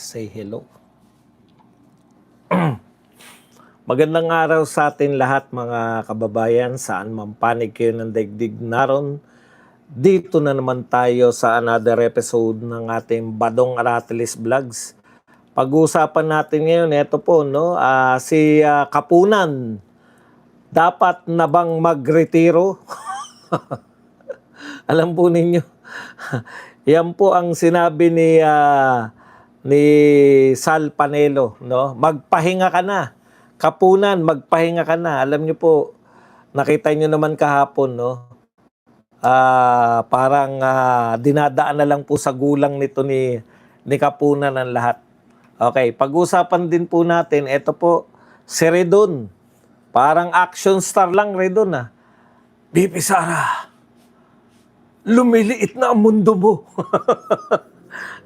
say hello. Magandang araw sa atin lahat mga kababayan, saan man panig kayo ng daigdig naron. Dito na naman tayo sa another episode ng ating Badong Aratilis Vlogs. Pag-uusapan natin ngayon, ito po, no, si Kapunan. Dapat na bang magretiro? Alam po ninyo, yan po ang sinabi ni Sal Panelo, no? Magpahinga ka na. Kapunan, magpahinga ka na. Alam niyo po, nakita niyo naman kahapon, no? Parang dinadaan na lang po sa gulang nito ni Kapunan ang lahat. Okay, pag-usapan din po natin, ito po, si Redon. Parang action star lang, Redon, BP Sara, lumiliit na ang mundo mo.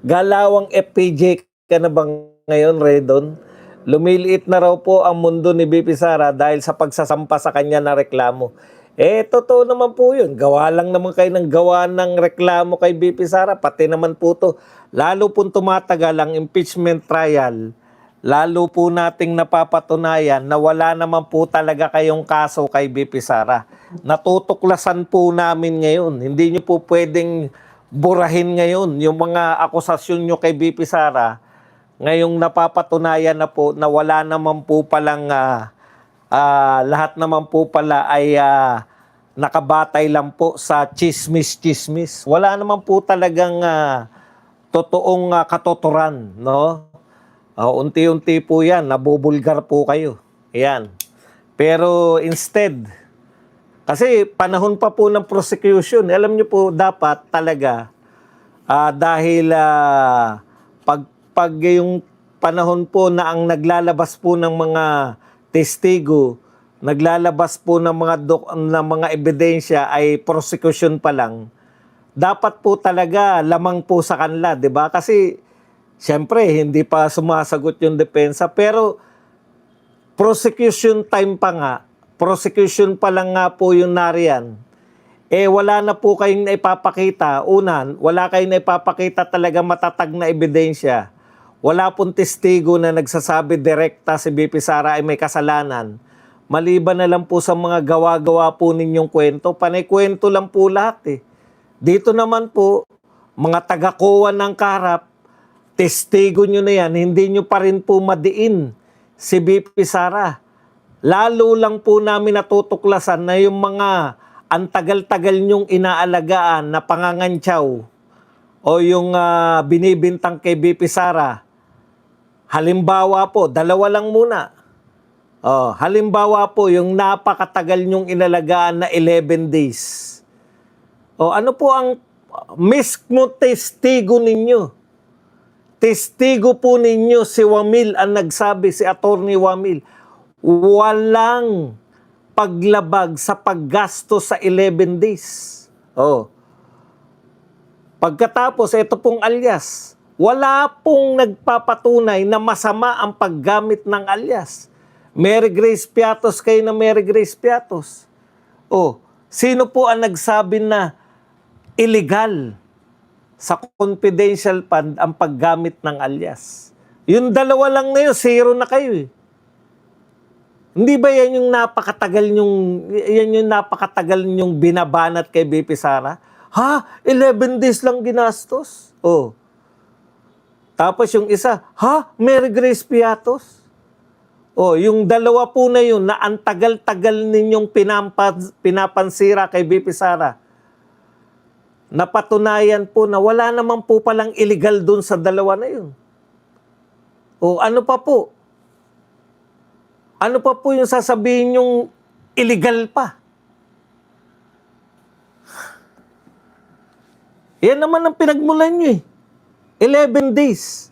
Galawang FPJ ka na bang ngayon, Redon? Lumiliit na raw po ang mundo ni BP Sara dahil sa pagsasampa sa kanya na reklamo. Totoo naman po yun. Gawa lang naman kayo ng gawa ng reklamo kay BP Sara. Pati naman po to. Lalo po tumatagal ang impeachment trial. Lalo po nating napapatunayan na wala naman po talaga kayong kaso kay BP Sara. Natutuklasan po namin ngayon. Hindi nyo po pwedeng burahin ngayon yung mga akusasyon nyo kay BP Sara. Ngayong napapatunayan na po na wala naman po palang lahat naman po pala ay nakabatay lang po sa chismis-chismis. Wala naman po talagang totoong katotoran, no? Unti-unti po yan, nabubulgar po kayo. Yan. Pero instead, kasi panahon pa po ng prosecution, alam nyo po dapat talaga dahil pag yung panahon po na ang naglalabas po ng mga testigo, naglalabas po ng mga ebidensya ay prosecution pa lang, dapat po talaga lamang po sa kanila, 'di ba? Kasi siyempre hindi pa sumasagot yung depensa, pero prosecution time pa nga, prosecution pa lang nga po yung nariyan. Wala na po kayong naipapakita. Unan, wala kayong naipapakita talaga matatag na ebidensya. Wala pong testigo na nagsasabi direkta si BP Sara ay may kasalanan. Maliban na lang po sa mga gawa-gawa po ninyong kwento. Panay kwento lang po lahat Dito naman po, mga taga-kuwan ng karap, testigo nyo na yan, hindi nyo pa rin po madiin si BP Sara. Lalo lang po namin natutuklasan na yung mga ang tagal-tagal nyong inaalagaan na pangangantsaw o yung binibintang kay BP Sara. Halimbawa po, dalawa lang muna. Halimbawa po, yung napakatagal nyong inalagaan na 11 days. Ano po ang mismo testigo ninyo? Testigo po ninyo si Wamil ang nagsabi, si Attorney Wamil. Walang paglabag sa paggasto sa 11 days. Pagkatapos, ito pong alias. Wala pong nagpapatunay na masama ang paggamit ng alias. Mary Grace Piatos kayo na Mary Grace Piatos. Sino po ang nagsabi na illegal sa confidential fund ang paggamit ng alias? Yung dalawa lang na yun, zero na kayo Hindi ba yan yung napakatagal yung binabanat kay BP Sara? 11 days lang ginastos? Tapos yung isa, Mary Grace Piatos? Yung dalawa po na yun na ang tagal-tagal ninyong pinapansira kay BP Sara. Napatunayan po na wala naman po palang illegal dun sa dalawa na yun. Ano pa po? Ano pa po yung sasabihin yung illegal pa? Yan naman ang pinagmulan nyo 11 days.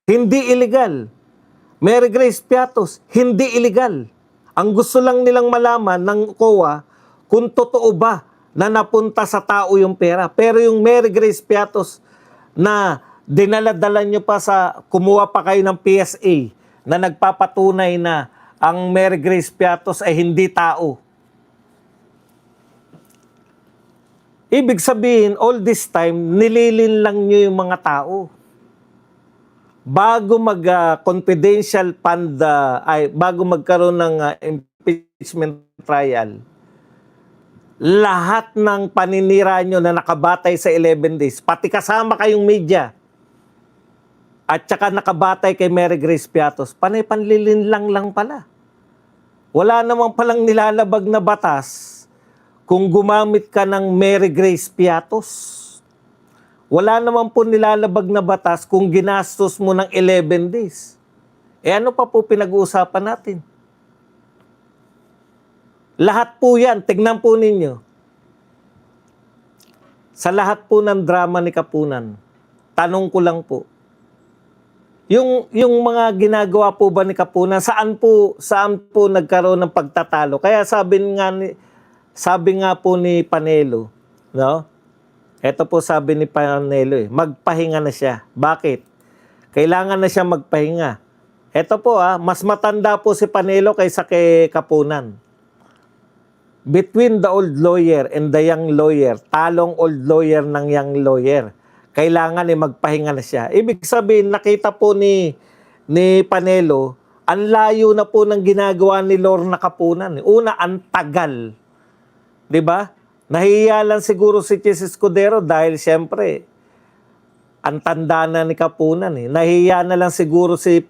Hindi illegal. Mary Grace Piatos, hindi illegal. Ang gusto lang nilang malaman ng COA kung totoo ba na napunta sa tao yung pera. Pero yung Mary Grace Piatos na dinala-dala nyo pa kumuha pa kayo ng PSA na nagpapatunay na ang Mary Grace Piatos ay hindi tao. Ibig sabihin, all this time, nililin lang nyo yung mga tao. Bago confidential fund, bago magkaroon ng impeachment trial, lahat ng paninira nyo na nakabatay sa 11 days, pati kasama kayong media, at saka nakabatay kay Mary Grace Piatos, panay panlilin lang pala. Wala namang palang nilalabag na batas kung gumamit ka ng Mary Grace Piatos. Wala naman po nilalabag na batas kung ginastos mo ng 11 days. Ano pa po pinag-uusapan natin? Lahat po yan, tignan po ninyo. Sa lahat po ng drama ni Kapunan, tanong ko lang po, yung mga ginagawa po ba ni Kapunan, saan po nagkaroon ng pagtatalo? Kaya sabi nga po ni Panelo, no? Ito po sabi ni Panelo, magpahinga na siya. Bakit? Kailangan na siya magpahinga. Ito po mas matanda po si Panelo kaysa kay Kapunan. Between the old lawyer and the young lawyer, talong old lawyer ng young lawyer. Kailangan magpahinga na siya. Ibig sabihin, nakita po ni Panelo, ang layo na po ng ginagawa ni Lorna Kapunan. Una, ang tagal. 'Di ba? Nahihiya lang siguro si Chis Escudero dahil siyempre ang tanda na ni Kapunan Nahihiya na lang siguro si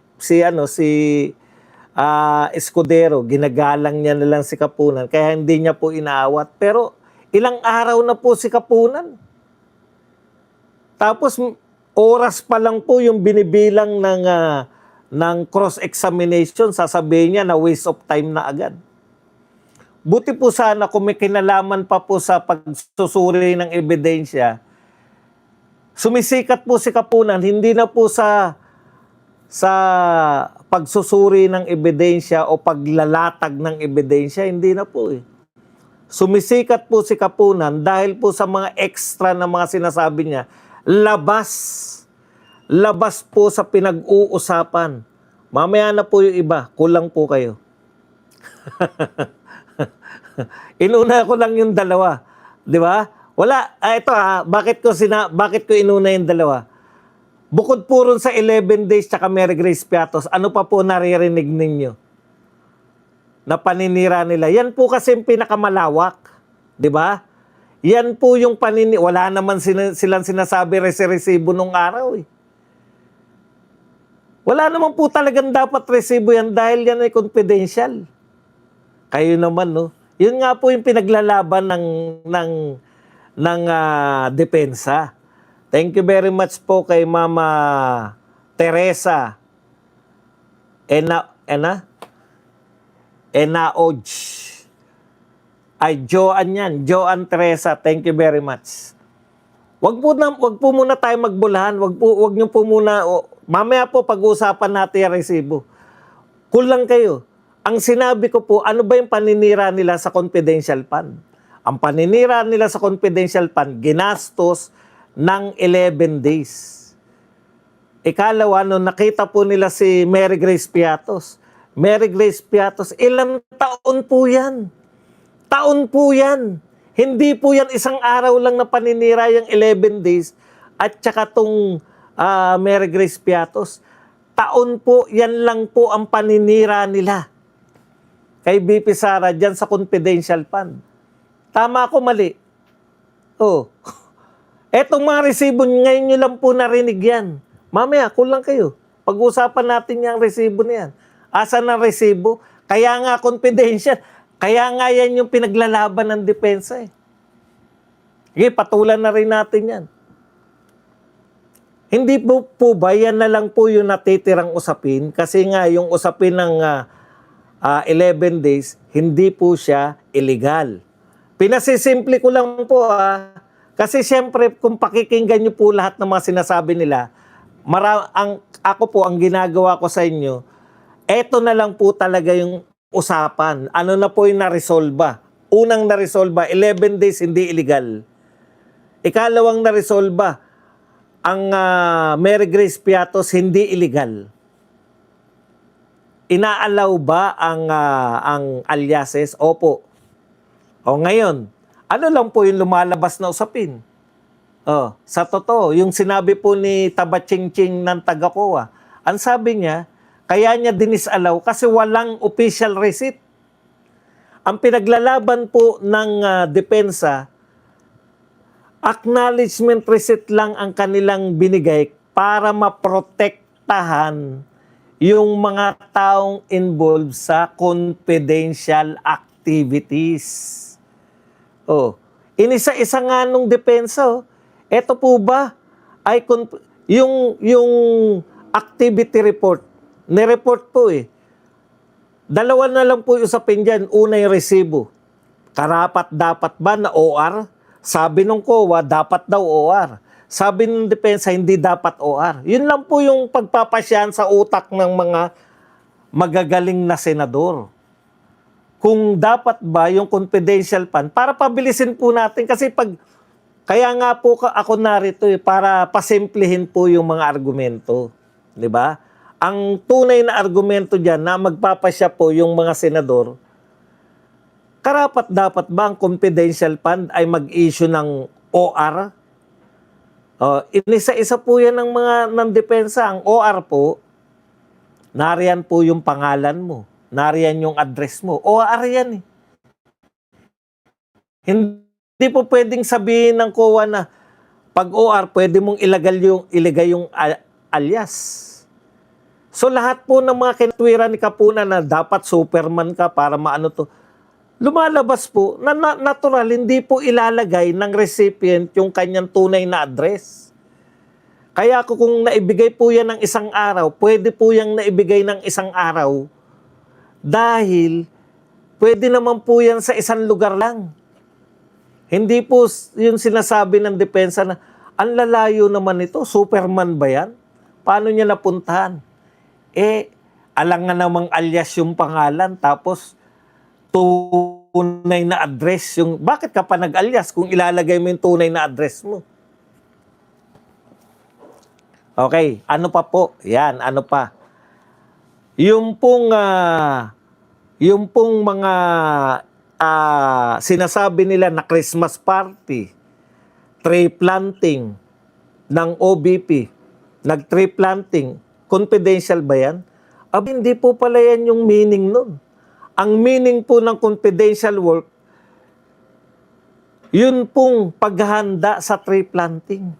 Escudero, ginagalang niya na lang si Kapunan kaya hindi niya po inaawat. Pero ilang araw na po si Kapunan. Tapos oras pa lang po yung binibilang ng cross-examination, sasabihin niya na waste of time na agad. Buti po sana kung may kinalaman pa po sa pagsusuri ng ebidensya, sumisikat po si Kapunan, hindi na po sa pagsusuri ng ebidensya o paglalatag ng ebidensya, hindi na po Sumisikat po si Kapunan dahil po sa mga extra na mga sinasabi niya, labas po sa pinag-uusapan. Mamaya na po yung iba, kulang po kayo. Inuna ko lang yung dalawa, 'di ba? Wala, ito bakit ko inuna yung dalawa? Bukod po ron sa 11 days tsaka Mary Grace Piatos, ano pa po naririnig ninyo? Na paninira nila. Yan po kasi yung pinakamalawak, 'di ba? Yan po yung wala naman silang sinasabi resibo nung araw Wala naman po talagang dapat resibo yan dahil yan ay confidential. Kayo naman, no? Yun nga po yung pinaglalaban ng depensa. Thank you very much po kay Mama Teresa Enaoj. Ay, Joan yan. Joan Teresa, thank you very much. Wag po muna tayo magbulahan. Wag niyo po muna. Mamaya po pag-uusapan natin yung resibo. Kulang kayo. Ang sinabi ko po, ano ba yung paninira nila sa confidential fund? Ang paninira nila sa confidential fund, ginastos ng 11 days. Ikalawa, nung nakita po nila si Mary Grace Piatos. Mary Grace Piatos, ilang taon po yan? Taon po yan. Hindi po yan isang araw lang na paninira yung 11 days at saka tong Mary Grace Piatos. Taon po, yan lang po ang paninira nila kay BP Sara dyan sa confidential fund. Tama ako, mali? Etong mga resibo, ngayon nyo lang po narinig yan. Mamaya, kulang kayo. Pag-usapan natin yung resibo na yan. Asan ang resibo? Kaya nga confidential. Kaya nga yan yung pinaglalaban ng depensa Sige, patulan na rin natin yan. Hindi po ba yan na lang po yung natitirang usapin? Kasi nga yung usapin ng 11 days, hindi po siya illegal. Pinasisimple ko lang po kasi siyempre kung pakikinggan nyo po lahat ng mga sinasabi nila, ang ginagawa ko sa inyo, eto na lang po talaga yung usapan. Ano na po yung naresolba? Unang naresolba, 11 days hindi illegal. Ikalawang naresolba, ang Mary Grace Piatos hindi illegal. Inaalaw ba ang aliases? Opo. O ngayon, Ano lang po yung lumalabas na usapin. Sa totoo, yung sinabi po ni Tabachingching ng taga-COA, ang sabi niya, kaya niya dinisalaw kasi walang official receipt. Ang pinaglalaban po ng depensa, acknowledgement receipt lang ang kanilang binigay para maprotektahan yung mga taong involved sa confidential activities. Inisa-isa nga nung depensa, eto po ba ay yung activity report, ni-report po Dalawa na lang po yung usapin dyan. Una yung resibo. Karapat dapat ba na OR? Sabi nung COA, dapat daw OR. Sabi ng depensa, hindi dapat OR. Yun lang po yung pagpapasyahan sa utak ng mga magagaling na senador. Kung dapat ba yung confidential fund, para pabilisin po natin. Kasi kaya nga po ako narito para pasimplihin po yung mga argumento. Di ba? Ang tunay na argumento dyan na magpapasya po yung mga senador, karapat dapat ba ang confidential fund ay mag-issue ng OR? Inisa-isa po yan ng depensa. Ang OR po, nariyan po yung pangalan mo, nariyan yung address mo. OR yan Hindi po pwedeng sabihin ng COA na pag OR, pwede mong ilagay yung alias. So lahat po ng mga kinatwiran ni Kapuna na dapat Superman ka para maano to, lumalabas po na natural, hindi po ilalagay ng recipient yung kanyang tunay na address. Kaya kung naibigay po yan ng isang araw, pwede po yung naibigay ng isang araw dahil pwede naman po yan sa isang lugar lang. Hindi po yung sinasabi ng depensa na ang lalayo naman ito, Superman ba yan? Paano niya napuntahan? Alang nga namang alias yung pangalan, tapos tunay na address yung... Bakit ka pa nag-alias kung ilalagay mo yung tunay na address mo? Okay, ano pa po? Yan, ano pa? Yung pong mga sinasabi nila na Christmas party, tree planting ng OBP, nag-tree planting, confidential ba yan? Hindi po pala yan yung meaning nun. Ang meaning po ng confidential work, yun pong paghahanda sa tree planting.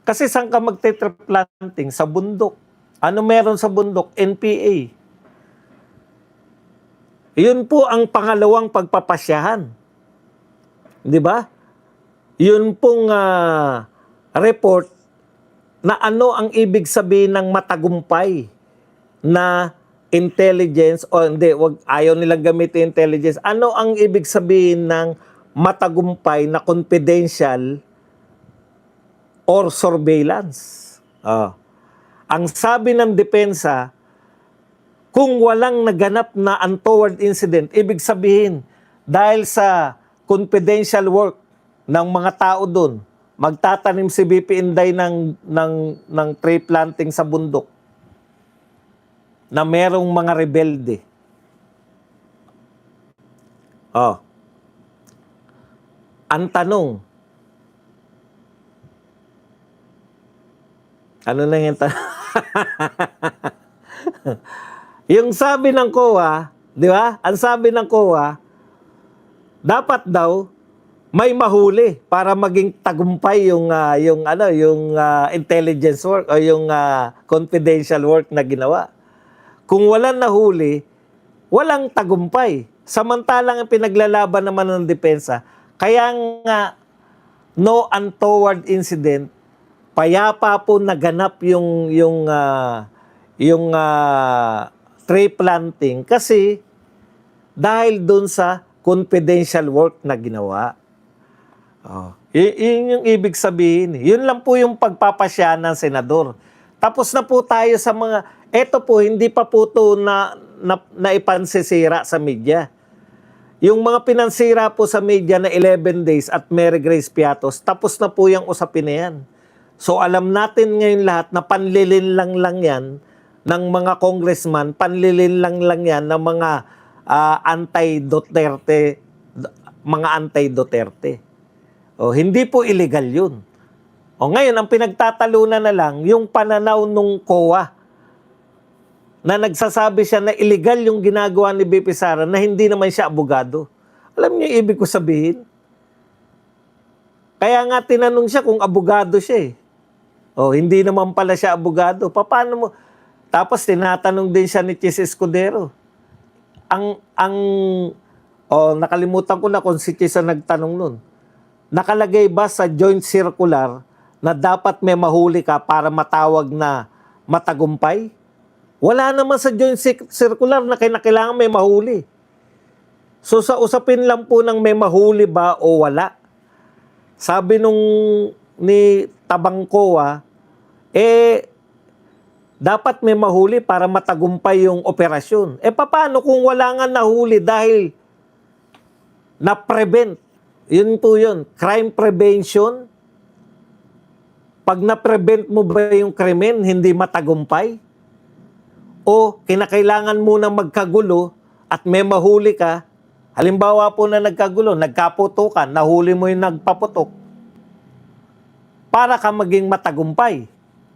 Kasi saan ka mag-tree planting? Sa bundok. Ano meron sa bundok? NPA. Yun po ang pangalawang pagpapasyahan. Di ba? Yun pong report na ano ang ibig sabihin ng matagumpay na intelligence ayaw nilang gamitin intelligence. Ano ang ibig sabihin ng matagumpay na confidential or surveillance? Ang sabi ng depensa, kung walang naganap na untoward incident, ibig sabihin dahil sa confidential work ng mga tao doon, magtatanim si BP Inday ng tree planting sa bundok na merong mga rebelde. Ang tanong, ano na yung tanong? Yung sabi ng COA, di ba? Ang sabi ng COA, dapat daw may mahuli para maging tagumpay yung intelligence work o yung confidential work na ginawa. Kung walang nahuli, walang tagumpay. Samantalang ang pinaglalaban naman ng depensa, kaya nga no untoward incident, payapa po naganap yung tree planting kasi dahil doon sa confidential work na ginawa. Yun yung ibig sabihin. Yun lang po yung pagpapasya ng senador. Tapos na po tayo sa mga... Eto po, hindi pa po ito na ipansisira sa media. Yung mga pinansira po sa media na 11 days at Mary Grace Piatos, tapos na po yung usapin na yan. So alam natin ngayon lahat na panlilin lang yan ng mga congressman, panlilin lang yan ng mga anti-Duterte mga anti-Duterte. O, hindi po illegal yun. O ngayon, ang pinagtatalunan na lang, yung pananaw nung COA na nagsasabi siya na illegal yung ginagawa ni BP Sara na hindi naman siya abogado. Alam niyo yung ibig ko sabihin? Kaya nga tinanong siya kung abogado siya eh. O, hindi naman pala siya abogado. Paano mo? Tapos tinatanong din siya ni Chis Escudero. Nakalimutan ko na kung si Chis ang nagtanong nun. Nakalagay ba sa joint circular na dapat may mahuli ka para matawag na matagumpay? Wala naman sa joint circular na kailangan may mahuli. So sa usapin lang po ng may mahuli ba o wala, sabi ni Tabangcoa, dapat may mahuli para matagumpay yung operasyon. Paano kung wala nga nahuli dahil na-prevent? Yun po yun, crime prevention. Pag na-prevent mo ba yung krimen, hindi matagumpay? O kinakailangan munang magkagulo at may mahuli ka, halimbawa po na nagkagulo, nagkaputukan, nahuli mo yung nagpaputok, para ka maging matagumpay,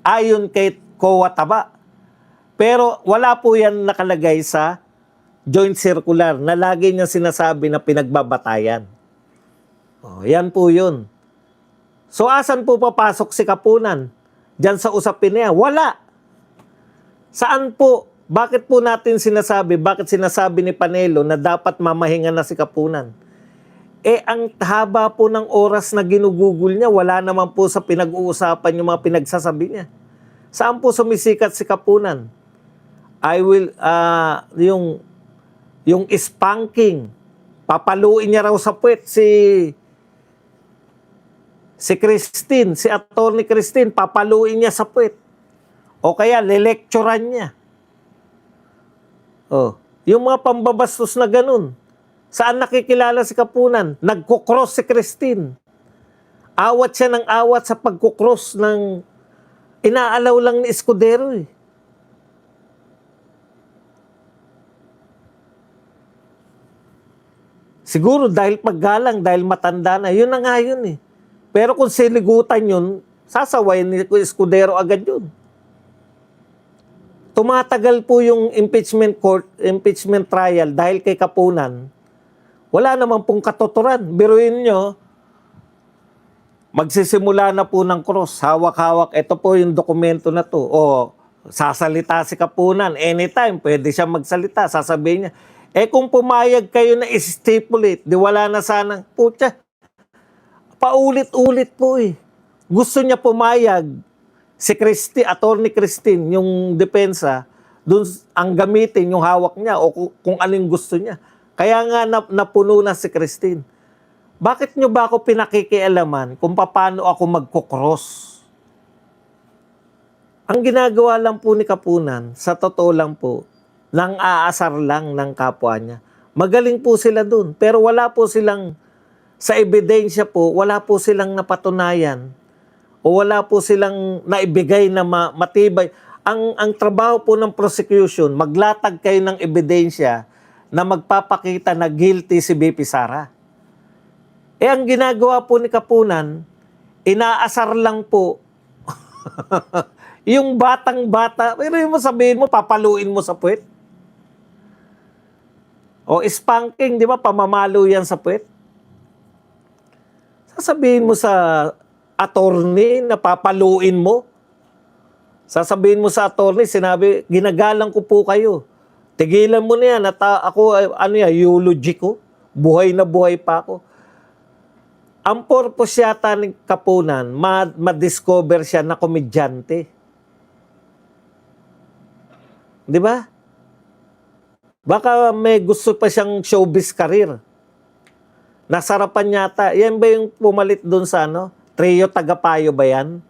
ayon kay COA Taba. Pero wala po yan nakalagay sa joint circular na lagi niya sinasabi na pinagbabatayan. Yan po yun. So asan po papasok si Kapunan? Diyan sa usapin niya? Wala. Saan po? Bakit po natin sinasabi, bakit sinasabi ni Panelo na dapat mamahinga na si Kapunan? Ang haba po ng oras na ginugugol niya, wala naman po sa pinag-uusapan yung mga pinagsasabi niya. Saan po sumisikat si Kapunan? Yung spanking, papaluin niya raw sa puwet si Christine, si Atty. Christine, papaluin niya sa puwet. O kaya, lelekturan niya. Yung mga pambabastos na ganun. Saan nakikilala si Kapunan? Nagkukross si Christine. Awat siya ng awat sa pagkukross ng inaalaw lang ni Escudero eh. Siguro dahil paggalang, dahil matanda na, yun na nga yun eh. Pero kung siligutan yun, sasawayin ni Escudero agad yun. Tumatagal po yung impeachment trial dahil kay Kapunan. Wala naman pong katuturan. Biruin nyo, magsisimula na po ng cross. Hawak-hawak, ito po yung dokumento na to. Sasalita si Kapunan. Anytime, pwede siya magsalita. Sasabihin niya, kung pumayag kayo na stipulate, di wala na sanang, putya, paulit-ulit po eh. Gusto niya pumayag, si Atty. Christine, yung depensa, dun ang gamitin, yung hawak niya o kung anong gusto niya. Kaya nga napuno na si Christine. Bakit nyo ba ako pinakikialaman kung paano ako magkukross? Ang ginagawa lang po ni Kapunan, sa totoo lang po, nang aasar lang ng kapwa niya. Magaling po sila dun, pero wala po silang, sa ebidensya po, wala po silang napatunayan o wala po silang naibigay na matibay. Ang trabaho po ng prosecution, maglatag kayo ng ebidensya na magpapakita na guilty si BP Sara. Ang ginagawa po ni Kapunan, inaasar lang po yung batang-bata. Pero yung sabihin mo, papaluin mo sa puwet. O spanking, di ba? Pamamalo yan sa puwet. Sasabihin mo sa attorney na papaluin mo. Sasabihin mo sa attorney, sinabi, ginagalang ko po kayo. Tigilan mo na yan. At ako, eulogy ko. Buhay na buhay pa ako. Ang purpose yata ng Kapunan, ma-discover siya na komedyante. Di ba? Baka may gusto pa siyang showbiz career. Nasarapan yata. Yan ba yung pumalit doon sa Trio Tagapayo ba yan?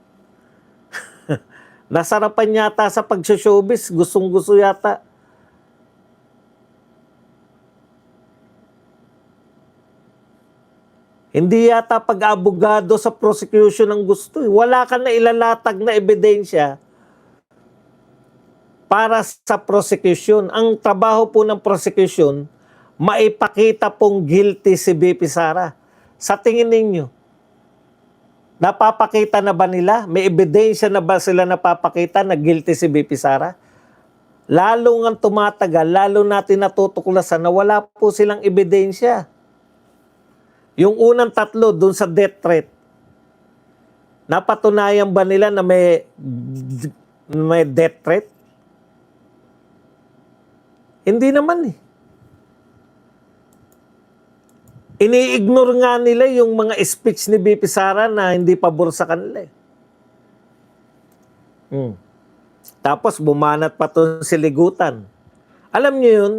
Nasarapan yata sa pag-showbiz. Gustong-gusto yata. Hindi yata pag-abogado sa prosecution ang gusto. Wala ka na ilalatag na ebidensya para sa prosecution. Ang trabaho po ng prosecution, maipakita pong guilty si BP Sara. Sa tingin ninyo, napapakita na ba nila? May ebidensya na ba sila napapakita na guilty si BP Sara? Lalo nga tumatagal, lalo natin natutuklasan na wala po silang ebidensya. Yung unang tatlo dun sa death threat, napatunayan ba nila na may death threat? Hindi naman eh. Ini-ignore nga nila yung mga speech ni BP Sara na hindi pabor sa kanila eh. Tapos bumanat pa to si Ligutan. Alam niyo yun,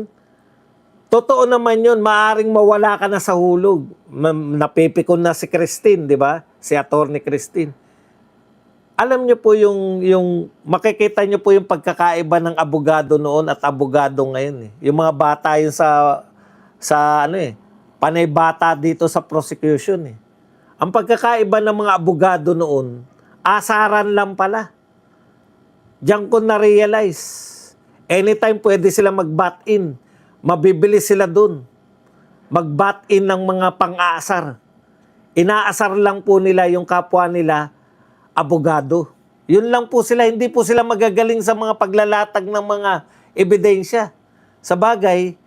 totoo naman yun, maaring mawala ka na sa hulog. Napipikon na si Christine, di ba? Si Atty. Christine. Alam niyo po yung makikita niyo po yung pagkakaiba ng abogado noon at abogado ngayon eh. Yung mga bata yun sa ano eh, panay bata dito sa prosecution eh. Ang pagkakaiba ng mga abogado noon, asaran lang pala. Diyan ko na-realize. Anytime pwede sila mag-bat in. Mabibili sila dun. Mag-bat in ng mga pang-aasar. Inaasar lang po nila yung kapwa nila, abogado. Yun lang po sila. Hindi po sila magagaling sa mga paglalatag ng mga ebidensya. Sa bagay,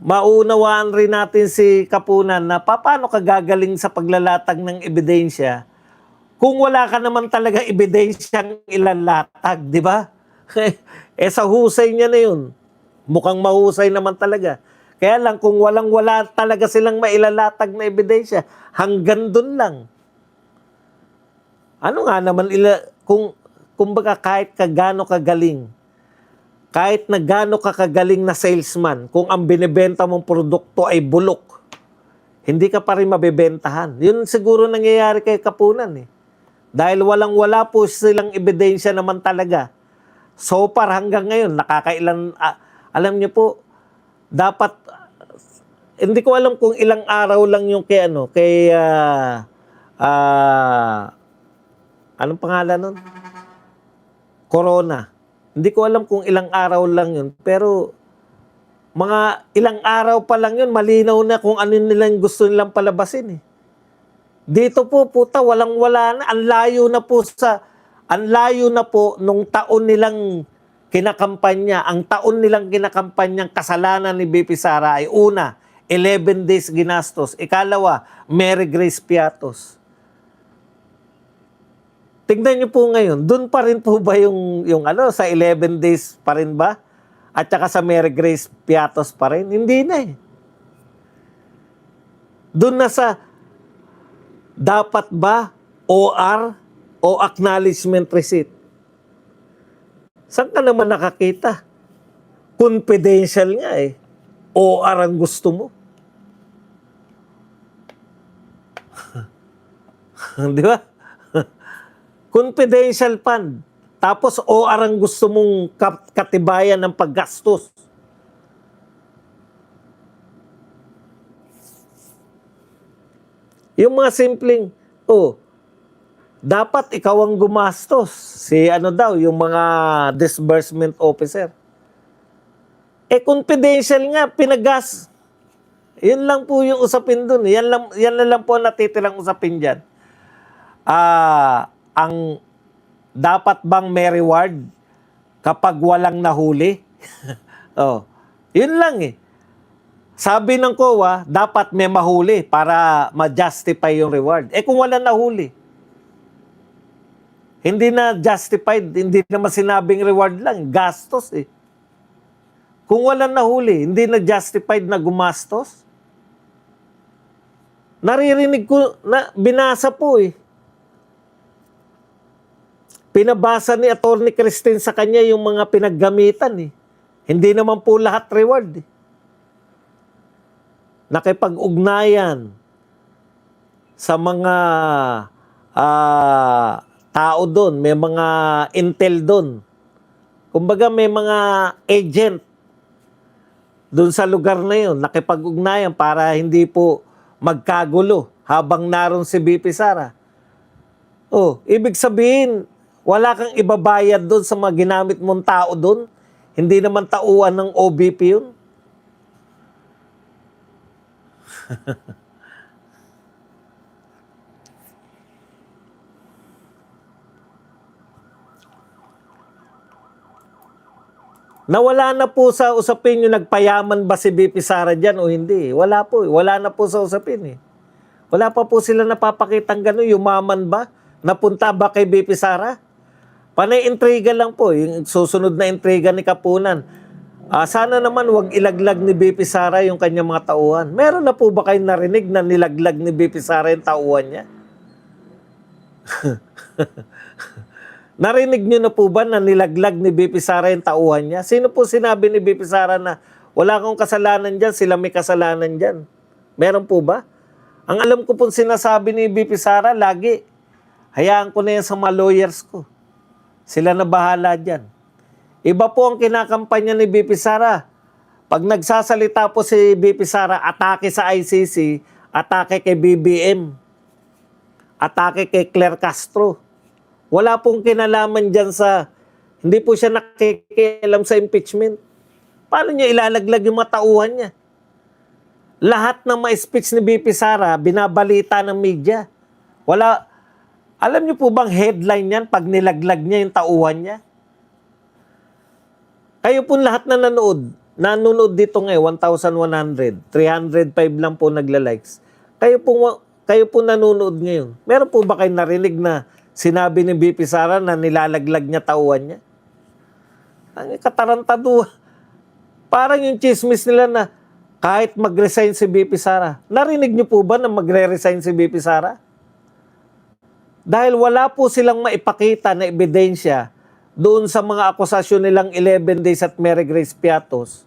maunawaan rin natin si Kapunan na paano ka gagaling sa paglalatag ng ebidensya kung wala ka naman talaga ebidensyang ilalatag, di ba? Sa husay niya na yun. Mukhang mahusay naman talaga. Kaya lang, kung walang-wala talaga silang mailalatag na ebidensya, hanggang dun lang. Ano nga naman, kung baka kahit kagano kagaling, kahit na gano ka kagaling na salesman, kung ang binibenta mong produkto ay bulok, hindi ka pa rin mabibentahan. Yun siguro nangyayari kay Kapunan eh. Dahil walang-wala po silang ebidensya naman talaga. So far hanggang ngayon, nakakailan, alam niyo po, dapat, hindi ko alam kung ilang araw lang yung anong pangalan nun? Corona. Hindi ko alam kung ilang araw lang yun, pero mga ilang araw pa lang yun, malinaw na kung ano nilang gusto nilang palabasin eh. Dito po, puta, walang-wala na. Ang layo na po nung taon nilang kinakampanya. Ang taon nilang kinakampanyang kasalanan ni BP Sara ay una, 11 days ginastos. Ikalawa, Mary Grace Piatos. Tingnan niyo po ngayon, dun pa rin po ba yung sa 11 days pa rin ba? At saka sa Mary Grace Piatos pa rin? Hindi na eh. Dun na sa dapat ba OR o acknowledgement receipt? Saan ka naman nakakita? Confidential nga eh. OR ang gusto mo. Di ba? Confidential fund. Tapos OR ang gusto mong katibayan ng paggastos. Yung mga simpleng, dapat ikaw ang gumastos. Yung mga disbursement officer. Confidential nga, pinagas. Yun lang po yung usapin dun. Yan lang po natitirang usapin dyan. Ang dapat bang may reward kapag walang nahuli? Yun lang eh. Sabi ng COA, dapat may mahuli para ma-justify yung reward. Kung wala nahuli, hindi na justified, hindi naman sinabing reward lang, gastos eh. Kung wala nahuli, hindi na justified na gumastos. Naririnig ko, binasa po eh. Pinabasa ni Atty. Christine sa kanya yung mga pinaggamitan eh. Hindi naman po lahat reward eh. Nakipag-ugnayan sa mga tao doon, may mga intel doon. Kumbaga may mga agent doon sa lugar na yun, nakipag-ugnayan para hindi po magkagulo habang naroon si BP Sara. Ibig sabihin, wala kang ibabayad doon sa mga ginamit mong tao doon. Hindi naman tauan ng OBP yun. Nawala na po sa usapin yung nagpayaman ba si BP Sara dyan o hindi. Wala po. Wala na po sa usapin eh. Wala pa po sila napapakitang gano'n. Yumaman ba? Napunta ba kay BP Sara? Panay intriga lang po. Yung susunod na intriga ni Kapunan. Sana naman wag ilaglag ni BP Sara yung kanyang mga tauhan. Meron na po ba kayong narinig na nilaglag ni BP Sara yung tauhan niya? Narinig niyo na po ba na nilaglag ni BP Sara yung tauhan niya? Sino po sinabi ni BP Sara na wala akong kasalanan dyan, sila may kasalanan dyan? Meron po ba? Ang alam ko po sinasabi ni BP Sara, lagi, hayaan ko na yan sa mga lawyers ko. Sila na bahala dyan. Iba po ang kinakampanya ni BP Sara. Pag nagsasalita po si BP Sara, atake sa ICC, atake kay BBM, atake kay Claire Castro. Wala pong kinalaman dyan sa, hindi po siya nakikialam sa impeachment. Paano niya ilalaglag yung mga tauhan niya? Lahat ng mga speech ni BP Sara, binabalita ng media. Wala, alam niyo po bang headline yan pag nilaglag niya yung tauhan niya? Kayo po lahat na nanonood dito ngayon, 1,100, 305 lang po nagla-likes. Kayo po nanonood ngayon. Meron po ba kayo narinig na sinabi ni BP Sara na nilalaglag niya tauhan niya? Ang katarantado. Parang yung chismis nila na kahit mag-resign si BP Sara. Narinig niyo po ba na magre-resign si BP Sara? Dahil wala po silang maipakita na ebidensya doon sa mga akusasyon nilang 11 days at Mary Grace Piatos,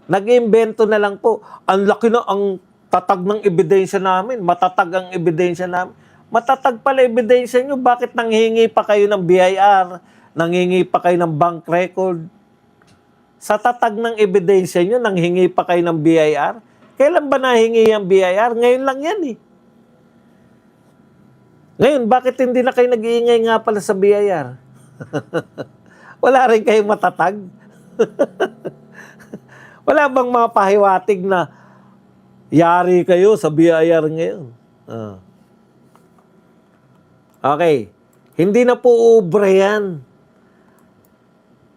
nag-iimbento na lang po. Ang laki na ang tatag ng ebidensya namin. Matatag ang ebidensya namin. Matatag pala ebidensya nyo. Bakit nanghingi pa kayo ng BIR? Nanghingi pa kayo ng bank record? Sa tatag ng ebidensya nyo, nanghingi pa kayo ng BIR? Kailan ba nahingi ang BIR? Ngayon lang yan eh. Ngayon, bakit hindi na kayo nag-iingay nga pala sa BIR? Wala rin kayong matatag? Wala bang mga pahiwatig na yari kayo sa BIR ngayon? Okay. Hindi na po ubra yan.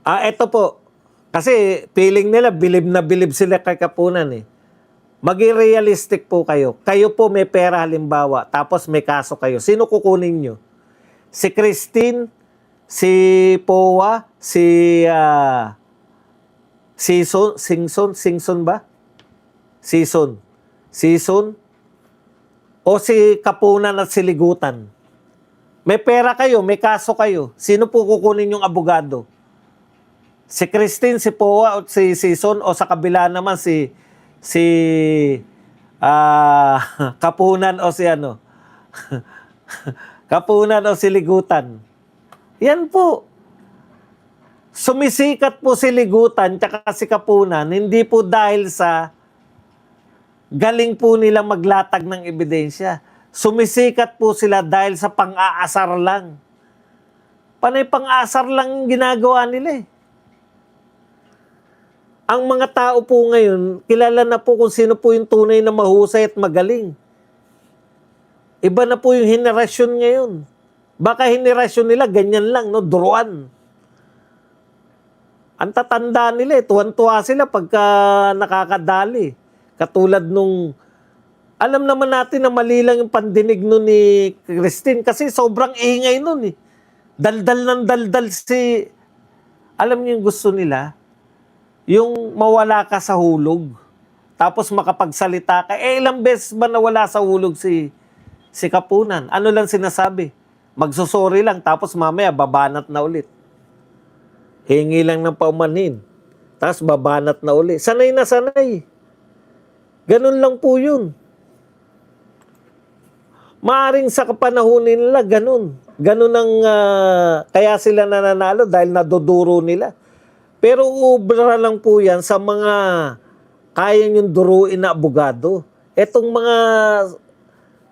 Eto po. Kasi feeling nila, bilib na bilib sila kay Kapunan eh. Maging realistic po kayo. Kayo po may pera halimbawa, tapos may kaso kayo. Sino kukunin nyo? Si Christine, si Powa, si Singson ba? Sison? O si Kapunan at si Ligutan? May pera kayo, may kaso kayo. Sino po kukunin yung abogado? Si Christine, si Powa, o si Sison, o sa kabila naman si Kapunan o si ano? Kapunan o si Ligutan. Yan po. Sumisikat po si Ligutan tsaka si Kapunan, hindi po dahil sa galing po nila maglatag ng ebidensya. Sumisikat po sila dahil sa pang-aasar lang. Panay pang-aasar lang yung ginagawa nila eh. Ang mga tao po ngayon, kilala na po kung sino po yung tunay na mahusay at magaling. Iba na po yung henerasyon ngayon. Baka henerasyon nila, ganyan lang, no? Duruan. Ang tatanda nila, tuwan-tuwa sila pagka nakakadali. Katulad nung, alam naman natin na mali lang yung pandinig nun ni Christine kasi sobrang ingay nun eh. Daldal ng daldal si, alam niyo yung gusto nila? Yung mawala ka sa hulog, tapos makapagsalita ka. Ilang beses ba nawala sa hulog si Kapunan? Ano lang sinasabi? Magsusori lang, tapos mamaya babanat na ulit. Hingi lang ng paumanhin. Tapos babanat na ulit. Sanay na sanay. Ganun lang po yun. Maaring sa kapanahonin nila, ganun. Ganun ang, kaya sila nananalo dahil naduduro nila. Pero ubra lang po yan sa mga kaya niyong duruin na abogado. Etong mga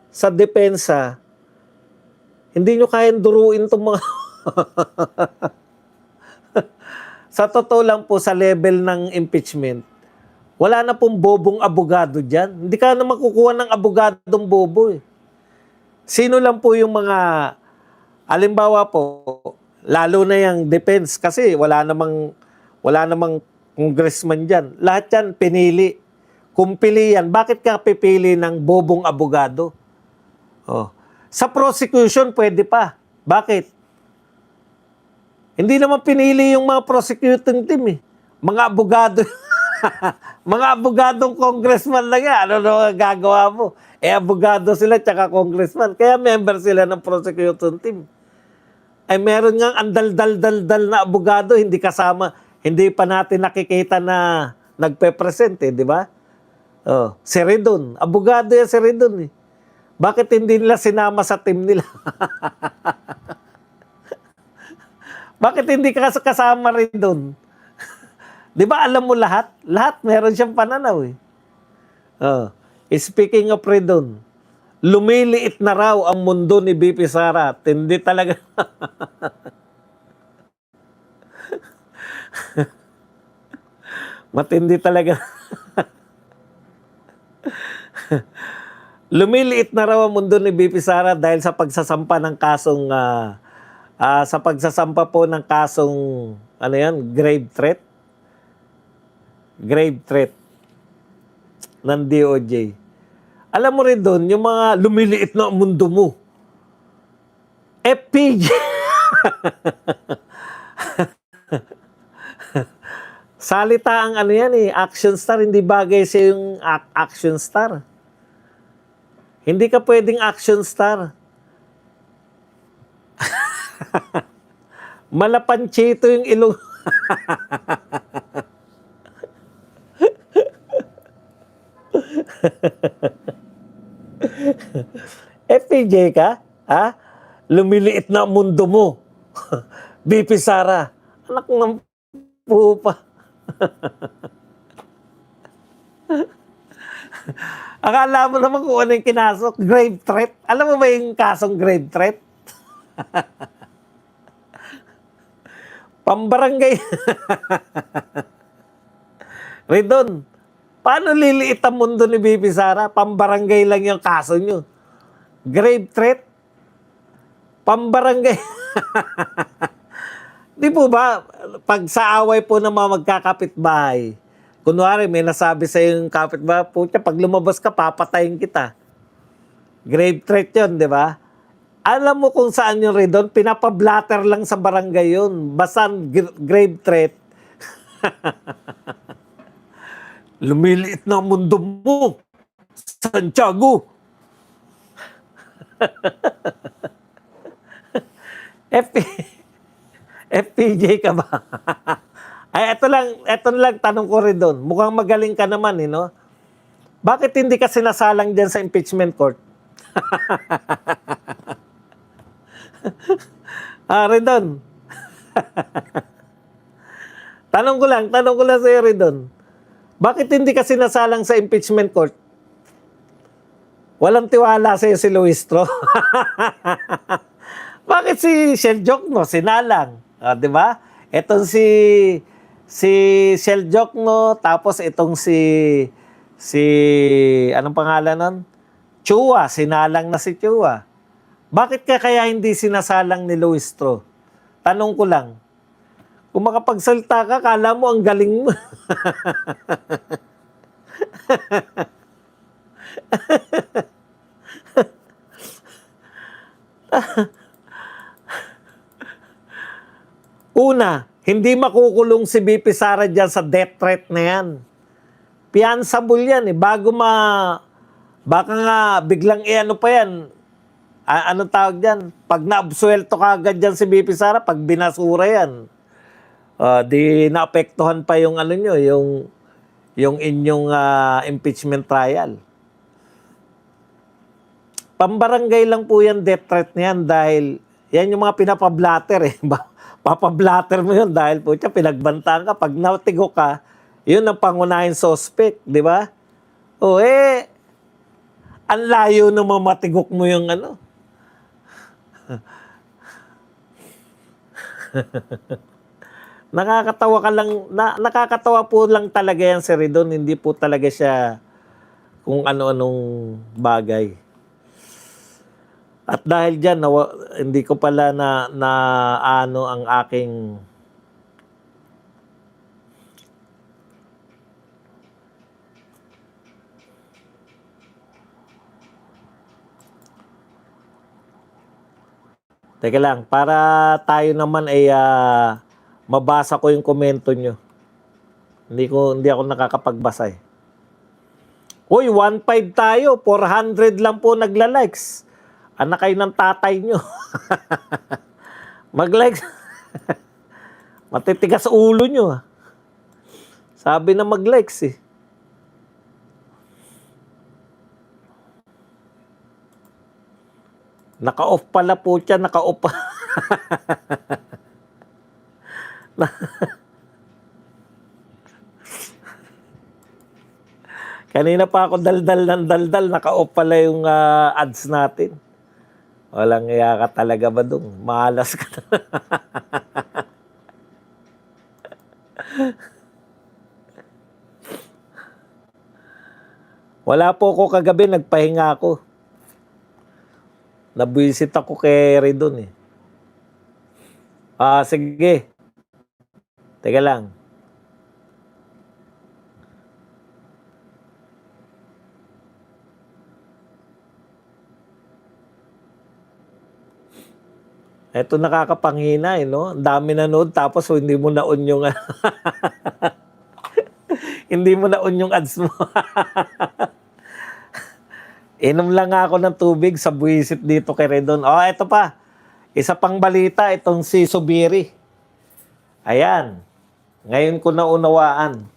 sa depensa, hindi nyo kayang duruin itong mga... Sa totoo lang po, sa level ng impeachment, Wala na pong bobong abogado dyan. Hindi ka na makukuha ng abogadong bobo eh. Sino lang po yung mga, alimbawa po, lalo na yung defense kasi wala namang congressman dyan. Lahat yan pinili. Kung pili yan, bakit ka pipili ng bobong abogado? Oh. Sa prosecution, pwede pa. Bakit? Hindi naman pinili yung mga prosecuting team eh. Mga abogado. Mga abogadong congressman lang yan. Ano na gagawa mo? Abogado sila tsaka congressman. Kaya member sila ng prosecuting team. Ay meron nga ang dal-dal-dal-dal na abogado, hindi kasama, hindi pa natin nakikita na nagpe-present eh, di ba? Oh, si Redon. Abogado yan si Redon eh. Bakit hindi nila sinama sa team nila? Bakit hindi ka kasama rin doon? Di ba alam mo lahat? Lahat meron siyang pananaw eh. Oh. Speaking of Redon, lumiliit na raw ang mundo ni BP Sara. Hindi talaga. Matindi talaga. Lumiliit na raw ang mundo ni BP Sara dahil sa pagsasampa ng kasong sa pagsasampa po ng kasong ano yan, grave threat. Grave threat ng DOJ. Alam mo rin doon, yung mga lumiliit na ang mundo mo. FPJ. Salita ang ano yan eh, action star. Hindi bagay siya yung action star. Hindi ka pwedeng action star. Malapanchito yung ilong. FPJ ka? Ha? Lumiliit na ang mundo mo. BP Sara. Anak ng pupa. Akala mo naman kung ano yung kinasok. Grave threat. Alam mo ba yung kasong grave threat? Pambarangay. Redon, paano liliit ang mundo ni BP Sara? Pambarangay lang yung kaso nyo. Grave threat? Pambarangay. Di po ba, pag sa away po ng mga magkakapitbahay, kunwari may nasabi sa yung kapitbahay, pucha, pag lumabas ka, papatayin kita. Grave threat yun, di ba? Alam mo kung saan yung Redon? Pinapablatter lang sa barangay yun. Basta grave threat. Lumiliit na ang mundo mo. Santiago. FPJ ka ba? Ay, ito lang tanong ko rin doon. Mukhang magaling ka naman, eh, no? Bakit hindi ka sinasalang dyan sa impeachment court? Redon. tanong ko lang sa'yo, Redon. Bakit hindi ka sinasalang sa impeachment court? Walang tiwala sa'yo si Luistro. Bakit si Shell Jokno sinalang? Di ba? Etong si Shell Jokno, tapos itong si anong pangalan nun? Chua, sinalang na si Chua. Bakit ka kaya hindi sinasalang ni Luistro? Tanong ko lang. Kung makapagsalita ka, kala mo ang galing mo. Una, hindi makukulong si BP Sara dyan sa death threat na yan. Fianceable yan eh. Baka nga biglang ano pa yan. Anong tawag dyan? Pag naabsuelto ka agad dyan si BP Sara, pag binasura yan, di naapektuhan pa yung ano nyo, yung inyong impeachment trial. Pambarangay lang po yan, death threat na yan, dahil yan yung mga pinapablatter eh. Papablatter mo yun dahil po siya pinagbantaan ka. Pag nautigo ka, yun ang pangunahing suspect, di ba? O ang layo na mamatigok mo yung ano. Nakakatawa ka lang, nakakatawa po lang talaga yan si Ridon, hindi po talaga siya kung ano-anong bagay. At dahil diyan hindi ko pala na ano ang aking Teka lang, para tayo naman ay mabasa ko yung komento nyo. Hindi ako nakakapagbasa eh. Uy, 1.5 tayo, 400 lang po nagla-likes. Anak kayo ng tatay nyo. Mag-likes. Matitigas ulo nyo. Sabi na mag-likes eh. Naka-off pala po siya, naka-off pa. Kanina pa ako daldal ng daldal, naka-off pala yung ads natin. Walang iya ka talaga ba dong? Malas ka na. Wala po ako kagabi, nagpahinga ako. Nabwisit ako kay Ridon eh. Sige. Teka lang. Eto nakakapanghina eh, no? Ang dami nanood tapos hindi mo na-on yung hindi mo na-on yung ads mo. Inom lang ako ng tubig sa buwisit dito kay Redon. Eto pa. Isa pang balita, itong si Subiri. Ayan. Ngayon ko naunawaan.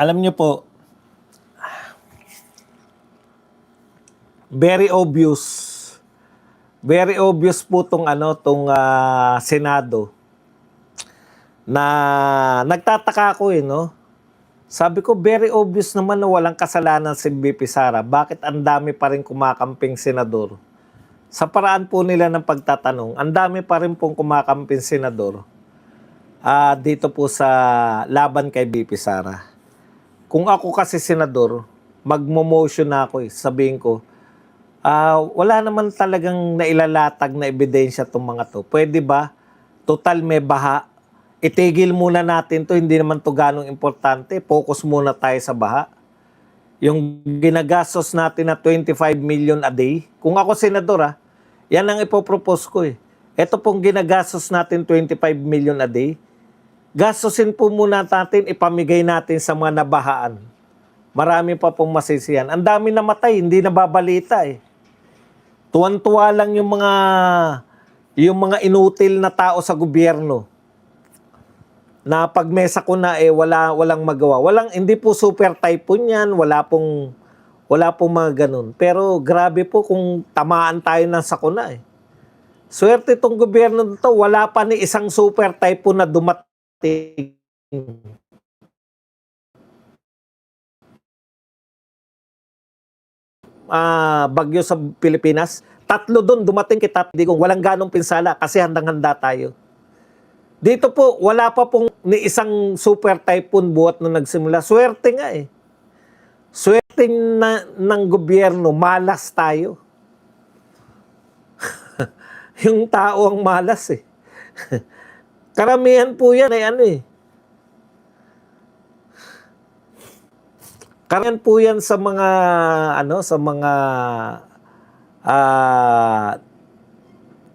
Alam niyo po, very obvious. Very obvious po tong Senado na nagtataka ako eh, no? Sabi ko, very obvious naman na walang kasalanan si BP Sara. Bakit ang dami pa rin kumakamping senador? Sa paraan po nila ng pagtatanong, ang dami pa rin pong kumakamping senador dito po sa laban kay BP Sara. Kung ako kasi senador, magmo-motion na ako eh. Sabihin ko, wala naman talagang nailalatag na ebidensya itong mga to. Pwede ba? Total may baha. Itigil muna natin to. Hindi naman to ganong importante. Focus muna tayo sa baha. Yung ginagastos natin na 25 million a day. Kung ako senador yan ang ipopropose ko eh. Ito pong ginagastos natin 25 million a day. Gastusin po muna natin, ipamigay natin sa mga nabahaan. Marami pa pong masisiyan. Ang dami namatay, hindi nababalita eh. Tuwan-tuwa lang yung mga inutil na tao sa gobyerno. Na pag may sakuna walang magawa. Hindi po super typhoon yan, wala pong mga ganun. Pero grabe po kung tamaan tayo ng sakuna eh. Swerte itong gobyerno nito, wala pa ni isang super typhoon na dumating. Bagyo sa Pilipinas, 3 doon dumating kita, kung walang ganong pinsala kasi handang-handa tayo. Dito po, wala pa pong ni isang super typhoon buhat na nagsimula. Swerte nga eh. Swerte ng gobyerno, malas tayo. Yung tao ang malas eh. Karamihan po yan ay Karamihan po yan sa mga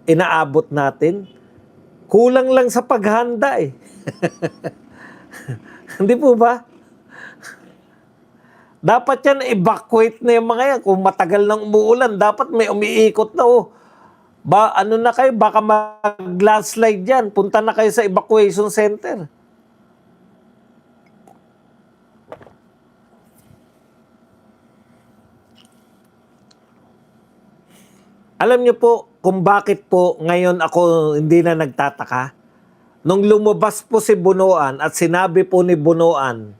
inaabot natin. Kulang lang sa paghanda eh. Hindi po ba? Dapat yan evacuate na yung mga yan. Kung matagal nang umuulan, dapat may umiikot na baka mag-landslide dyan. Punta na kayo sa evacuation center. Alam niyo po kung bakit po ngayon ako hindi na nagtataka? Nung lumabas po si Bunuan at sinabi po ni Bunuan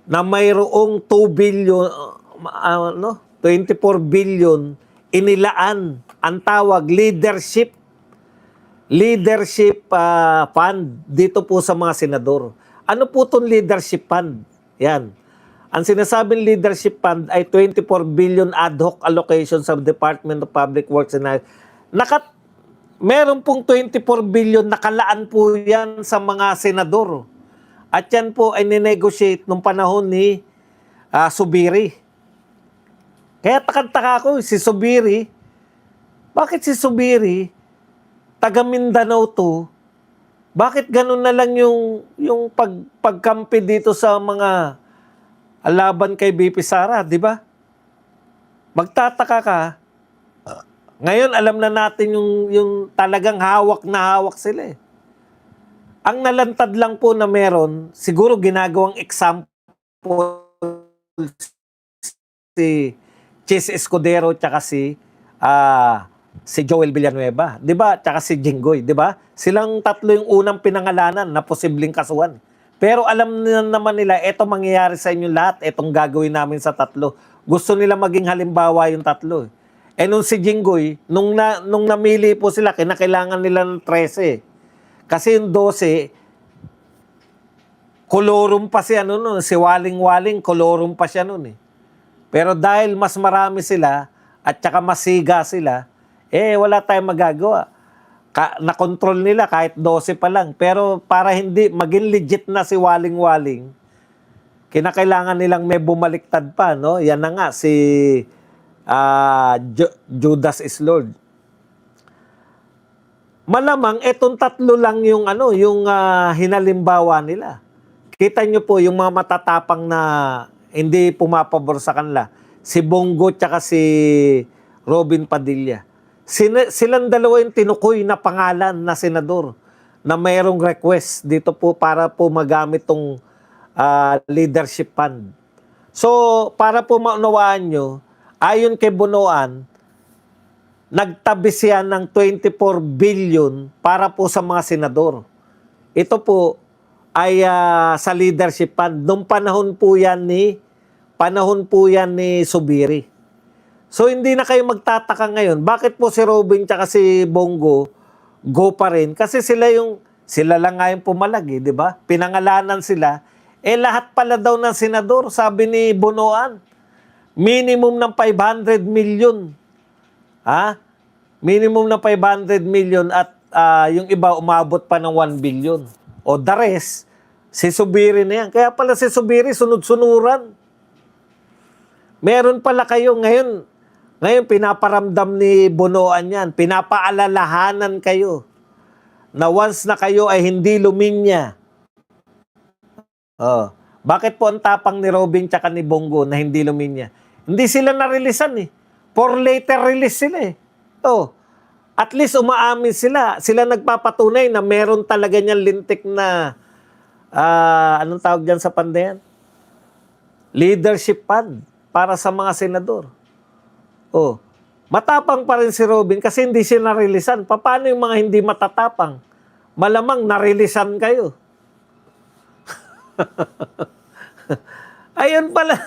na mayroong 2 billion, 24 billion inilaan ang tawag leadership fund dito po sa mga senador. Ano po itong leadership fund? Yan. Ang sinasabing leadership fund ay 24 billion ad hoc allocation sa Department of Public Works and meron pong 24 billion nakalaan po yan sa mga senador. At yan po ay ninegotiate nung panahon ni Zubiri. Kaya takad-taka ko, si Zubiri, bakit si Zubiri, taga Mindanao to, bakit ganun na lang yung pagkampi dito sa mga laban kay BP Sara, di ba? Magtataka ka, ngayon alam na natin yung talagang hawak na hawak sila eh. Ang nalantad lang po na meron, siguro ginagawang example si Chis Escudero tsaka si Joel Villanueva, 'di ba? Tsaka si Jinggoy, 'di ba? Silang tatlo yung unang pinangalanan na posibleng kasuhan. Pero alam naman nila, eto mangyayari sa inyo lahat, etong gagawin namin sa tatlo. Gusto nila maging halimbawa yung tatlo. Eh nung si Jinggoy, nung namili po sila, kinakailangan nila ng 13. Kasi yung 12, kolorum pa si si Waling-Waling, kolorum pa siya nun eh. Pero dahil mas marami sila, at saka masiga sila, wala tayong magagawa. Na-control nila kahit 12 pa lang. Pero para hindi maging legit na si Waling-Waling, kinakailangan nilang may bumaliktad pa, no? Yan na nga, si Judas is Lord. Malamang etong tatlo lang yung hinalimbawa nila. Kita nyo po yung mga matatapang na hindi pumapabor sa kanila. Si Bongo tsaka si Robin Padilla. Silang dalawa yung tinukoy na pangalan na senador na mayroong request dito po para po magamit tong leadership fund. So, para po maunawaan nyo, ayon kay Bunuan, nagtabi siya ng 24 billion para po sa mga senador. Ito po ay sa leadership fund. Noong panahon po yan ni Zubiri. So hindi na kayo magtataka ngayon. Bakit po si Robin tsaka si Bongo go pa rin? Kasi sila lang nga yung pumalag di ba? Pinangalanan sila. Lahat pala daw ng senador, sabi ni Bunuan, minimum ng 500 million. Minimum na 500 million at yung iba umabot pa ng 1 billion. O the rest, si Zubiri na yan. Kaya pala si Zubiri sunod-sunuran. Meron pala kayo ngayon pinaparamdam ni Bunuan yan. Pinapaalalahanan kayo na once na kayo ay hindi luminya. Bakit po ang tapang ni Robin tsaka ni Bongo na hindi luminya? Hindi sila narilisan eh. For later release sila eh. At least umaamin sila. Sila nagpapatunay na meron talaga niyan lintik na, anong tawag dyan sa pandayan? Leadership fund para sa mga senador. Matapang pa rin si Robin kasi hindi siya narilisan. Paano yung mga hindi matatapang? Malamang narilisan kayo. Ayun pala.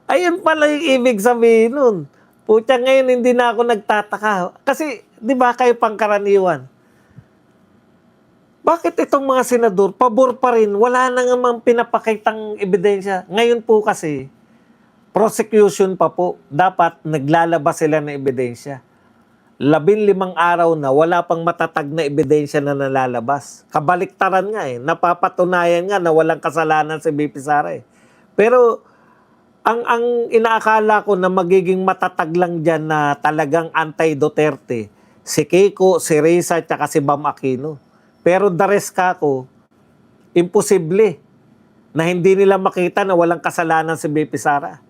Ayun pala yung ibig sabihin nun. Pucha, ngayon hindi na ako nagtataka. Kasi, di ba kayo pangkaraniwan? Bakit itong mga senador, pabor pa rin, wala na namang pinapakitang ebidensya. Ngayon po kasi, prosecution pa po, dapat naglalabas sila ng ebidensya. 15 araw na, wala pang matatag na ebidensya na nalalabas. Kabaliktaran nga napapatunayan nga na walang kasalanan si BP Sara Pero, ang inaakala ko na magiging matatag lang dyan na talagang anti-Duterte, si Kiko, si Risa, tsaka si Bam Aquino. Pero the rest kako, imposible na hindi nila makita na walang kasalanan si BP Sara.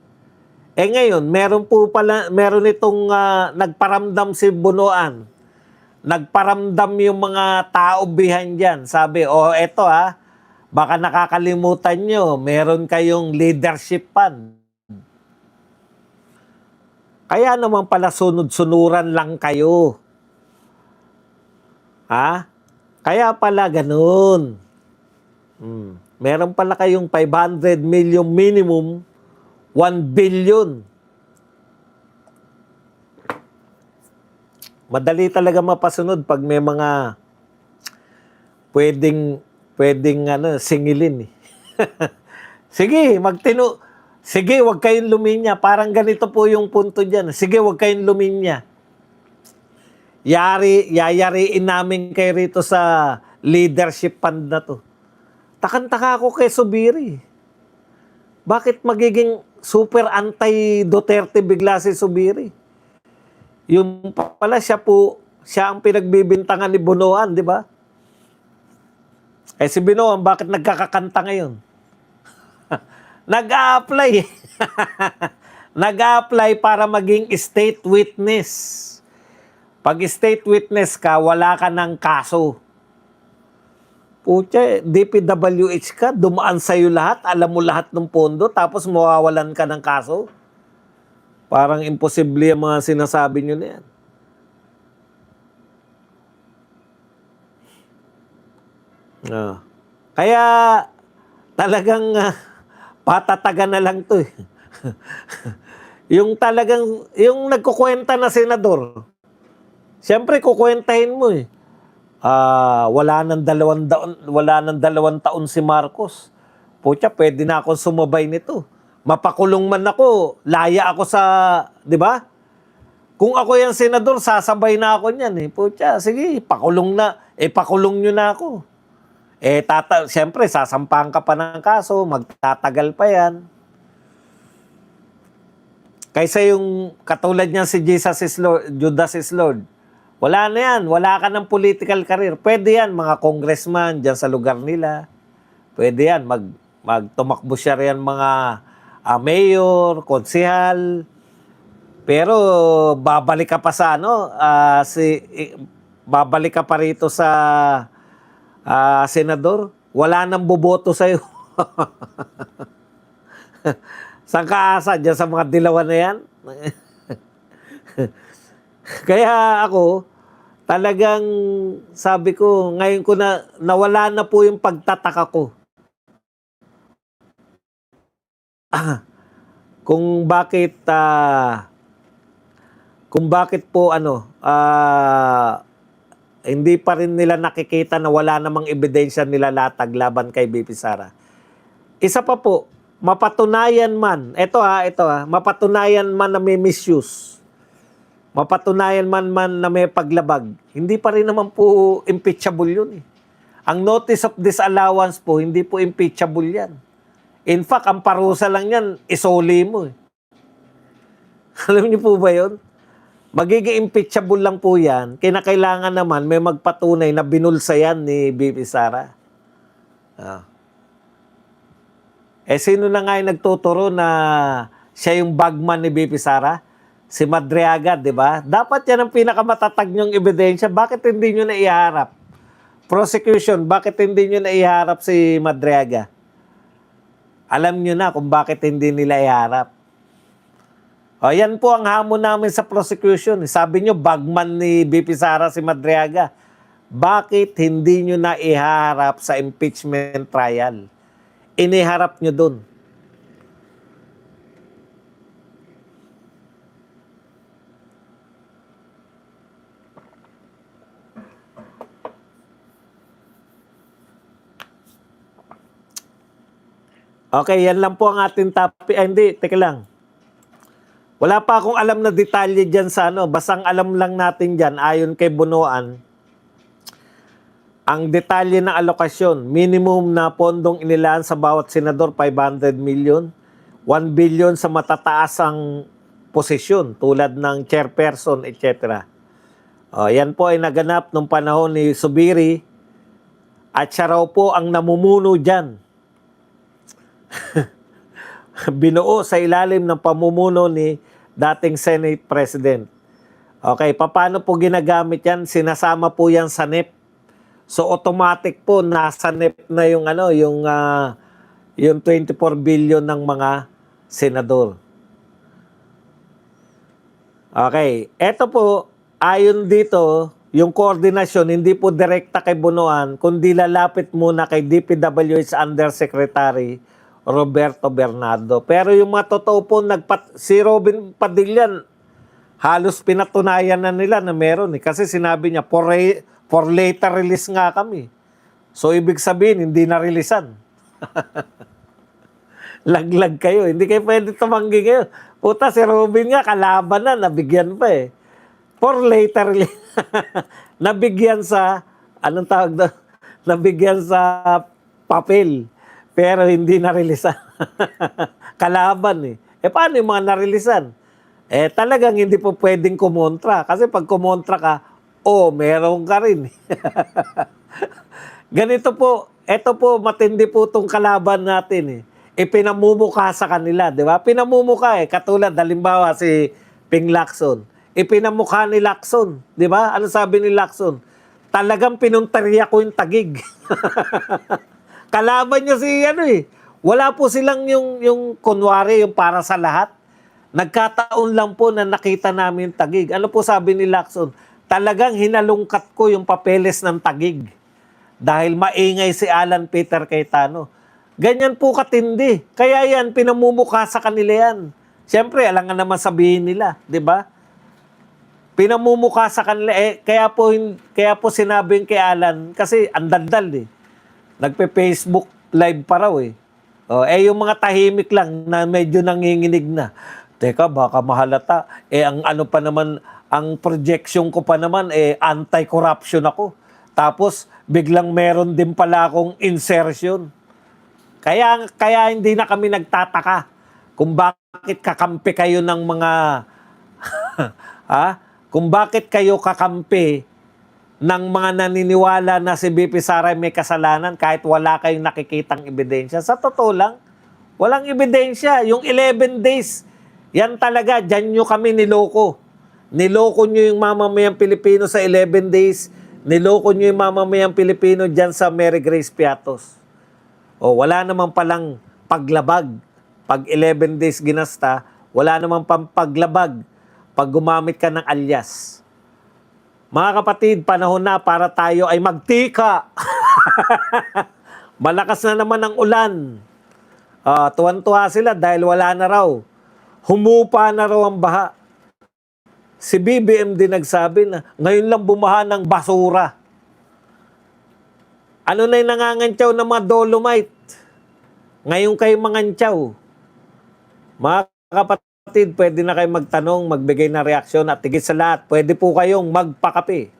Ngayon, meron itong nagparamdam si Bunuan. Nagparamdam yung mga tao behind dyan. Sabi, eto baka nakakalimutan nyo, meron kayong leadership fund. Kaya naman pala sunod-sunuran lang kayo. Ha? Kaya pala ganun. Meron pala kayong 500 million minimum, 1 billion. Madali talaga mapasunod pag may mga pwedeng singilin. Sige, Sige, wag kayong luminya. Parang ganito po yung punto diyan. Sige, wag kayong luminya. Yayariin namin kayo rito sa leadership fund na to. Takang-taka ako kay Zubiri. Bakit magiging super anti-Duterte bigla si Zubiri? Yung pala siya ang pinagbibintangan ni Bonoan, di ba? Si Bonoan, bakit nagkakakanta ngayon? Nag-a-apply. Nag-a-apply para maging state witness. Pag state witness ka, wala ka ng kaso. Pucha, DPWH ka, dumaan sa'yo lahat, alam mo lahat ng pondo, tapos mawawalan ka ng kaso? Parang imposible ang mga sinasabi nyo na yan. Kaya talagang patatagan na lang to. Yung nagkukwenta na senador, siyempre kukwentahin mo wala nang 2 taon si Marcos. Pucha, pwede na akong sumabay nito. Mapakulong man ako, laya ako sa, di ba? Kung ako yung senador, sasabay na ako niyan. Pucha, sige, pakulong nyo na ako. Siyempre, sasampahan ka pa ng kaso, magtatagal pa yan. Kaysa yung katulad niya si Jesus is Lord, Judas is Lord. Wala na yan. Wala ka ng political career. Pwede yan, mga congressman dyan sa lugar nila. Pwede yan. Magtumakbo siya rin mga mayor, konsehal. Pero babalik ka pa sa babalik ka pa rito sa senador. Wala nang boboto sa'yo. Saan ka asa? Diyan sa mga dilawan na yan? Kaya ako, talagang sabi ko, ngayon ko nawala na po yung pagtataka ko. Kung bakit po hindi pa rin nila nakikita na wala namang ebidensya nilalatag laban kay BP Sara. Isa pa po, mapatunayan man, mapatunayan man na may misuse, mapatunayan man na may paglabag, hindi pa rin naman po impeachable yun. Ang notice of disallowance po, hindi po impeachable yan. In fact, ang parusa lang yan, isoli mo. Alam niyo po ba yun? Magiging impeachable lang po yan. Kinakailangan naman may magpatunay na binulsa yan ni BP Sara. Sino na nga yung nagtuturo na siya yung bagman ni BP Sara? Si Madriaga, di ba? Dapat yan ang pinakamatatag niyong ebidensya. Bakit hindi niyo na iharap? Prosecution, bakit hindi niyo na iharap si Madriaga? Alam niyo na kung bakit hindi nila iharap. Yan po ang hamon namin sa prosecution. Sabi niyo, bagman ni BP Sara si Madriaga. Bakit hindi niyo na iharap sa impeachment trial? Iniharap niyo dun. Okay, yan lang po ang ating topic. Hindi, teka lang. Wala pa akong alam na detalye dyan sa Basang alam lang natin dyan, ayon kay Bonoan, ang detalye ng alokasyon, minimum na pondong inilaan sa bawat senador, 500 million, 1 billion sa matataas ang posisyon, tulad ng chairperson, etc. Yan po ay naganap nung panahon ni Zubiri, at siya raw po ang namumuno dyan. Binuo sa ilalim ng pamumuno ni dating Senate President. Okay, paano po ginagamit yan? Sinasama po yan sa NEP. So automatic po nasa NEP na yung yung 24 billion ng mga senador. Okay, eto po, ayon dito, yung koordinasyon hindi po direkta kay Bunuan, kundi lalapit muna kay DPWH Undersecretary Roberto Bernardo. Pero yung mga totoo po, si Robin Padillan, halos pinatunayan na nila na meron eh. Kasi sinabi niya, for later release nga kami. So, ibig sabihin, hindi na-releasan. Laglag kayo. Hindi kayo pwede tumanggi kayo. Puta, si Robin nga, kalaban na, nabigyan pa eh. For later, nabigyan sa, anong tawag doon? Nabigyan sa papel. Pero hindi na-releasan. Kalaban eh. Eh, paano yung mga na-releasan? Eh, talagang hindi po pwedeng kumontra. Kasi pag kumontra ka, meron ka rin. Ganito po, eto po, matindi po itong kalaban natin eh. Ipinamumukha sa kanila, di ba? Pinamumukha eh. Katulad, halimbawa si Ping Lacson. Ipinamukha ni Lacson, di ba? Ano sabi ni Lacson? Talagang pinuntarya ko yung Taguig. Kalaban niya si ano eh. Wala po silang yung kunwari, yung para sa lahat. Nagkataon lang po na nakita namin Taguig. Ano po sabi ni Lacson? Talagang hinalungkat ko yung papeles ng Taguig. Dahil maingay si Alan Peter Cayetano. Ganyan po katindi. Kaya yan, pinamumukha sa kanila yan. Siyempre, alam nga naman sabihin nila, di ba? Pinamumukha sa kanila. Eh, kaya po sinabing kay Alan, kasi andaldal eh. Nagpe-Facebook live pa raw eh. Yung mga tahimik lang na medyo nanginginig na. Teka, baka mahalata. Ang ano pa naman, ang projection ko pa naman, anti-corruption ako. Tapos, biglang meron din pala akong insertion. Kaya hindi na kami nagtataka kung bakit kakampi kayo ng mga kung bakit kayo kakampi ng mga naniniwala na si BP Sara may kasalanan kahit wala kayong nakikitang ebidensya. Sa totoo lang, walang ebidensya. Yung 11 days, yan talaga, dyan nyo kami niloko. Niloko nyo yung mamamayang Pilipino sa 11 days. Niloko nyo yung mamamayang Pilipino dyan sa Mary Grace Piatos. Wala naman palang paglabag. Pag 11 days ginasta, wala naman pang paglabag pag gumamit ka ng alias. Mga kapatid, panahon na para tayo ay magtika. Malakas na naman ang ulan. Tuwan-tuwa sila dahil wala na raw. Humupa na raw ang baha. Si BBM din nagsabi na ngayon lang bumaha ng basura. Ano na yung nangangantyaw ng mga dolomite? Ngayon kayo mangantyaw. Mga kapatid, pwede na kayo magtanong, magbigay na reaksyon at tigit sa lahat, pwede po kayong magpakape.